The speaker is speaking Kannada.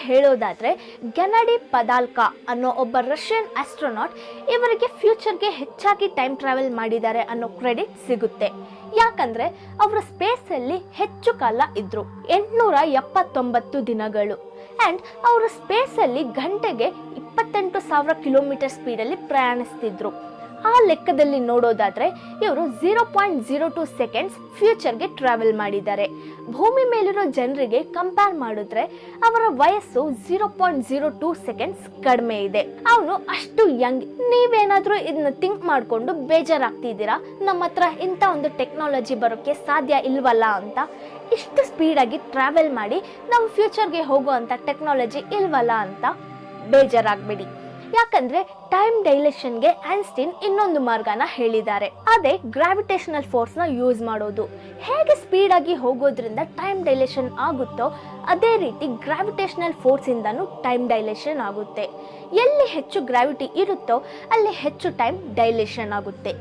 ಹೇಳೋದಾದ್ರೆ ಗೆನಡಿ ಪದಾಲ್ಕಾ ಅನ್ನೋ ಒಬ್ಬ ರಷ್ಯನ್ ಆಸ್ಟ್ರೋನಾಟ್ ಇವರಿಗೆ ಫ್ಯೂಚರ್ಗೆ ಹೆಚ್ಚಾಗಿ ಟೈಮ್ ಟ್ರಾವೆಲ್ ಮಾಡಿದ್ದಾರೆ ಅನ್ನೋ ಕ್ರೆಡಿಟ್ ಸಿಗುತ್ತೆ. ಯಾಕಂದ್ರೆ ಅವರು ಸ್ಪೇಸ್ ಅಲ್ಲಿ ಹೆಚ್ಚು ಕಾಲ ಇದ್ರು, 879 ದಿನಗಳು. ಅಂಡ್ ಅವರು ಸ್ಪೇಸ್ ಅಲ್ಲಿ ಗಂಟೆಗೆ 28,000 ಕಿಲೋಮೀಟರ್ ಸ್ಪೀಡ್ ಅಲ್ಲಿ ಪ್ರಯಾಣಿಸ್ತಿದ್ರು. ಆ ಲೆಕ್ಕದಲ್ಲಿ ನೋಡೋದಾದ್ರೆ ಇವರು 0.02 ಸೆಕೆಂಡ್ಸ್ ಫ್ಯೂಚರ್ಗೆ ಟ್ರಾವೆಲ್ ಮಾಡಿದ್ದಾರೆ. ಭೂಮಿ ಮೇಲಿರೋ ಜನರಿಗೆ ಕಂಪೇರ್ ಮಾಡಿದ್ರೆ ಅವರ ವಯಸ್ಸು 0.02 ಸೆಕೆಂಡ್ಸ್ ಕಡಿಮೆ ಇದೆ. ಅವನು ಅಷ್ಟು ಯಂಗ್. ನೀವೇನಾದ್ರೂ ಇದನ್ನ ಥಿಂಕ್ ಮಾಡ್ಕೊಂಡು ಬೇಜಾರಾಗ್ತಿದ್ದೀರಾ, ನಮ್ಮ ಹತ್ರ ಇಂಥ ಒಂದು ಟೆಕ್ನಾಲಜಿ ಬರೋಕ್ಕೆ ಸಾಧ್ಯ ಇಲ್ವಲ್ಲ ಅಂತ. ಇಷ್ಟು ಸ್ಪೀಡಾಗಿ ಟ್ರಾವೆಲ್ ಮಾಡಿ ನಾವು ಫ್ಯೂಚರ್ಗೆ ಹೋಗುವಂಥ ಟೆಕ್ನಾಲಜಿ ಇಲ್ವಲ್ಲ ಅಂತ ಬೇಜಾರಾಗಬೇಡಿ. ಯಾಕಂದ್ರೆ ಟೈಮ್ ಡೈಲೇಷನ್ಗೆ ಐನ್ಸ್ಟೈನ್ ಇನ್ನೊಂದು ಮಾರ್ಗನ ಹೇಳಿದ್ದಾರೆ. ಅದೇ ಗ್ರಾವಿಟೇಷನಲ್ ಫೋರ್ಸ್ ನ ಯೂಸ್ ಮಾಡೋದು. ಹೇಗೆ ಸ್ಪೀಡ್ ಆಗಿ ಹೋಗೋದ್ರಿಂದ ಟೈಮ್ ಡೈಲೇಷನ್ ಆಗುತ್ತೋ ಅದೇ ರೀತಿ ಗ್ರಾವಿಟೇಷನಲ್ ಫೋರ್ಸ್ ಇಂದನೂ ಟೈಮ್ ಡೈಲೇಷನ್ ಆಗುತ್ತೆ. ಎಲ್ಲಿ ಹೆಚ್ಚು ಗ್ರಾವಿಟಿ ಇರುತ್ತೋ ಅಲ್ಲಿ ಹೆಚ್ಚು ಟೈಮ್ ಡೈಲೇಷನ್ ಆಗುತ್ತೆ.